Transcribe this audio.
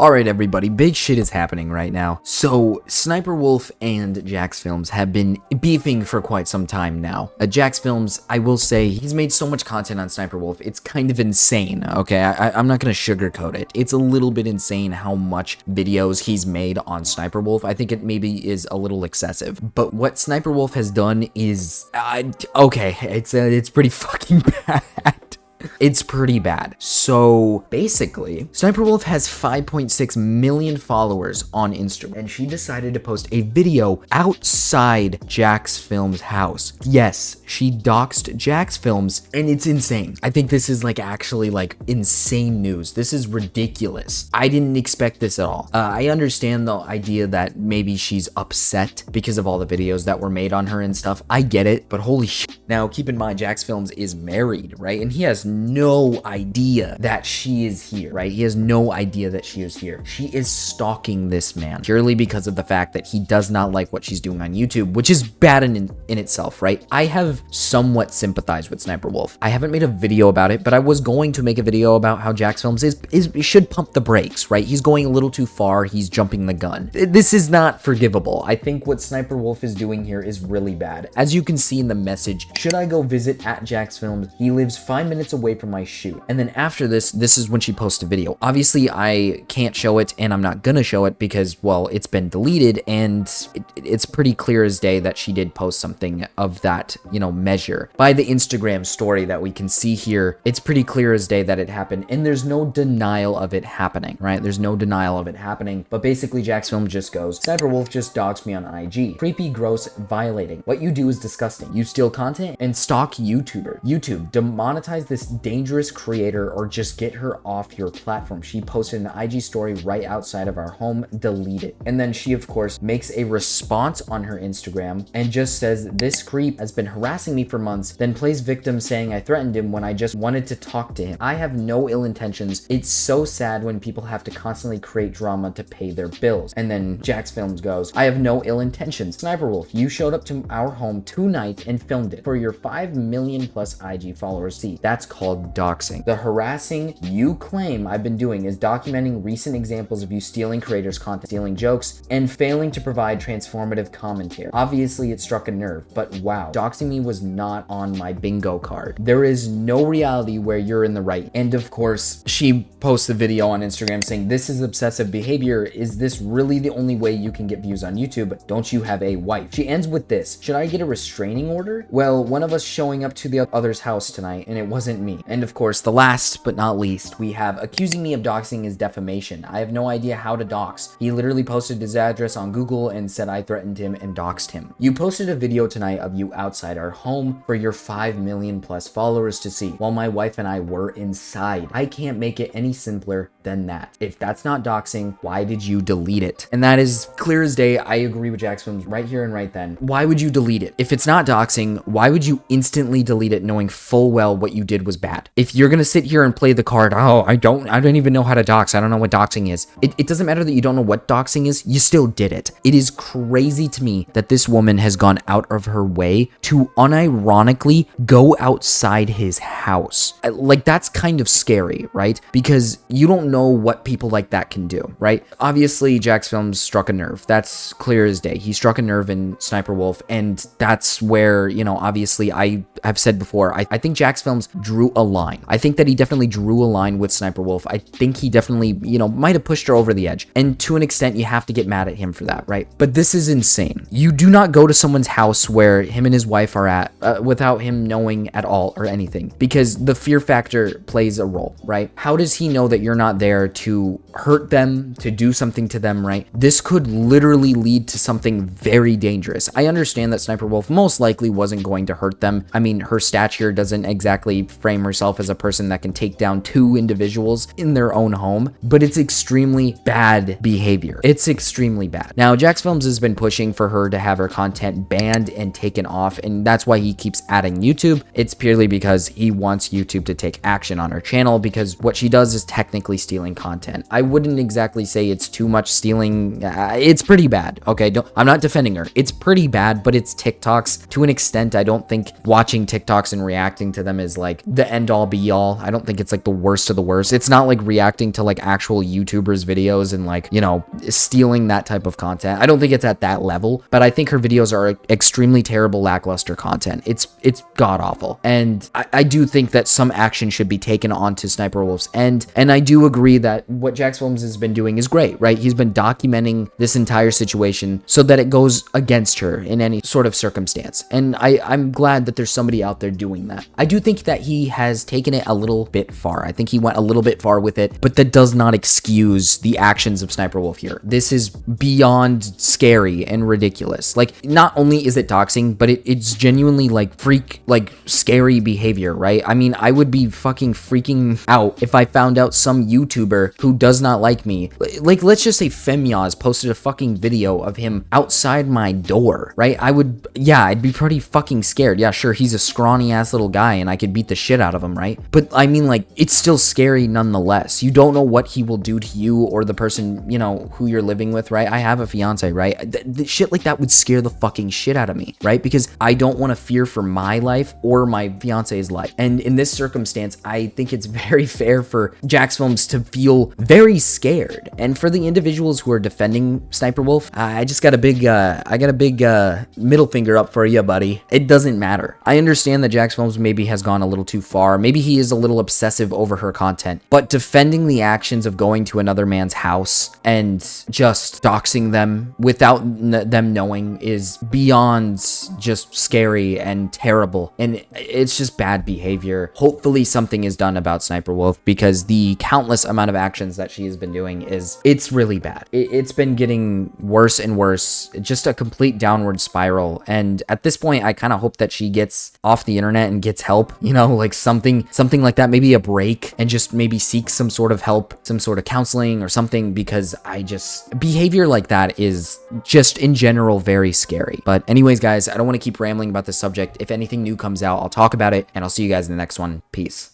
Alright everybody, big shit is happening right now. So, Sniperwolf and Jacksfilms have been beefing for quite some time now. Jacksfilms, I will say, he's made so much content on Sniperwolf, it's kind of insane, okay? I'm not gonna sugarcoat it. It's a little bit insane how much videos he's made on Sniperwolf. I think it maybe is a little excessive. But what Sniperwolf has done is, okay, it's pretty fucking bad. It's pretty bad. So basically, Sniperwolf has 5.6 million followers on Instagram, and she decided to post a video outside Jacksfilms' house. Yes, she doxed Jacksfilms, and it's insane. I think this is actually insane news. This is ridiculous. I didn't expect this at all. I understand the idea that maybe she's upset because of all the videos that were made on her and stuff. I get it, but holy shit. Now, keep in mind, Jacksfilms is married, right? And he has no idea that she is here, right? He has no idea that she is here. She is stalking this man purely because of the fact that he does not like what she's doing on YouTube, which is bad in itself, right? I have somewhat sympathized with Sniperwolf. I haven't made a video about it, but I was going to make a video about how Jacksfilms should pump the brakes, right? He's going a little too far. He's jumping the gun. This is not forgivable. I think what Sniperwolf is doing here is really bad. As you can see in the message, should I go visit @Jacksfilms? He lives 5 minutes away from my shoot. And then after this is when she posts a video. Obviously, I can't show it, and I'm not gonna show it because, well, it's been deleted, and it's pretty clear as day that she did post something of that, measure. By the Instagram story that we can see here, it's pretty clear as day that it happened, and there's no denial of it happening, right? There's no denial of it happening, but basically Jacksfilm just goes, Sniperwolf just doxed me on IG. Creepy, gross, violating. What you do is disgusting. You steal content and stalk YouTuber. YouTube, demonetize this dangerous creator or just get her off your platform. She posted an IG story right outside of our home. Delete it. And then she, of course, makes a response on her Instagram and just says, this creep has been harassing me for months, then plays victim saying I threatened him when I just wanted to talk to him. I have no ill intentions. It's so sad when people have to constantly create drama to pay their bills. And then Jacksfilms goes, I have no ill intentions. Sniperwolf, you showed up to our home tonight and filmed it for your 5 million plus IG followers. See, that's called doxing. The harassing you claim I've been doing is documenting recent examples of you stealing creators' content, stealing jokes, and failing to provide transformative commentary. Obviously, it struck a nerve, but wow, doxing me was not on my bingo card. There is no reality where you're in the right. And of course, she posts a video on Instagram saying, this is obsessive behavior. Is this really the only way you can get views on YouTube? Don't you have a wife? She ends with this, should I get a restraining order? Well, one of us showing up to the other's house tonight, and it wasn't me. And of course, the last but not least, we have accusing me of doxing is defamation. I have no idea how to dox. He literally posted his address on Google and said I threatened him and doxed him. You posted a video tonight of you outside our home for your 5 million plus followers to see, while my wife and I were inside. I can't make it any simpler than that. If that's not doxing, why did you delete it? And that is clear as day. I agree with Jacksfilms right here and right then. Why would you delete it? If it's not doxing, why would you instantly delete it knowing full well what you did was bad? If you're gonna sit here and play the card, oh, I don't even know how to dox. I don't know what doxing is. It doesn't matter that you don't know what doxing is. You still did it. It is crazy to me that this woman has gone out of her way to unironically go outside his house. That's kind of scary, right? Because you don't know what people like that can do, right? Obviously, Jacksfilms struck a nerve. That's clear as day. He struck a nerve in Sniperwolf, and that's where, obviously I have said before, I think Jacksfilms drew a line. I think that he definitely drew a line with Sniperwolf. I think he definitely, might have pushed her over the edge. And to an extent, you have to get mad at him for that, right? But this is insane. You do not go to someone's house where him and his wife are at without him knowing at all or anything, because the fear factor plays a role, right? How does he know that you're not there to hurt them, to do something to them, right? This could literally lead to something very dangerous. I understand that Sniperwolf most likely wasn't going to hurt them. I mean, her stature doesn't exactly frame herself as a person that can take down 2 individuals in their own home, but it's extremely bad behavior. It's extremely bad. Now, Jacksfilms has been pushing for her to have her content banned and taken off, and that's why he keeps adding YouTube. It's purely because he wants YouTube to take action on her channel, because what she does is technically stealing content. I wouldn't exactly say it's too much stealing. It's pretty bad, okay? I'm not defending her. It's pretty bad, but it's TikToks. To an extent, I don't think watching TikToks and reacting to them is the end all be all. I don't think it's like the worst of the worst. It's not like reacting to like actual YouTubers videos and like, you know, stealing that type of content. I don't think it's at that level, but I think her videos are extremely terrible, lackluster content. It's god awful. And I do think that some action should be taken onto Sniper Wolf's end. And I do agree that what Jacksfilms has been doing is great, right? He's been documenting this entire situation so that it goes against her in any sort of circumstance. And I'm glad that there's somebody out there doing that. I do think that he has taken it a little bit far. I think he went a little bit far with it, but that does not excuse the actions of Sniper Wolf here. This is beyond scary and ridiculous. Like, not only is it doxing, but it's genuinely like scary behavior, right? I mean, I would be fucking freaking out if I found out some YouTuber who does not like me, like let's just say Femyaz posted a fucking video of him outside my door, right? I'd be pretty fucking scared. Yeah, sure, he's a scrawny ass little guy and I could beat the shit out of him, right? But I mean, like, it's still scary nonetheless. You don't know what he will do to you or the person, you know, who you're living with, right? I have a fiance, right? The shit like that would scare the fucking shit out of me, right? Because I don't want to fear for my life or my fiance's life. And in this circumstance, I think it's very fair for Jacksfilms to feel very scared. And for the individuals who are defending Sniper Wolf, I just got a big, middle finger up for you, buddy. It doesn't matter. I understand that Jacksfilms maybe has gone a little too far. Maybe he is a little obsessive over her content, but defending the actions of going to another man's house and just doxing them without them knowing is beyond just scary and terrible. And it's just bad behavior. Hopefully something is done about Sniper Wolf, because the countless amount of actions that she has been doing it's really bad. It's been getting worse and worse, just a complete downward spiral. And at this point, I kind of hope that she gets off the internet and gets help, you know, like something like that, maybe a break, and just maybe seek some sort of help, some sort of counseling or something, because behavior like that is just in general very scary. But anyways, guys, I don't want to keep rambling about this subject. If anything new comes out, I'll talk about it, and I'll see you guys in the next one. Peace.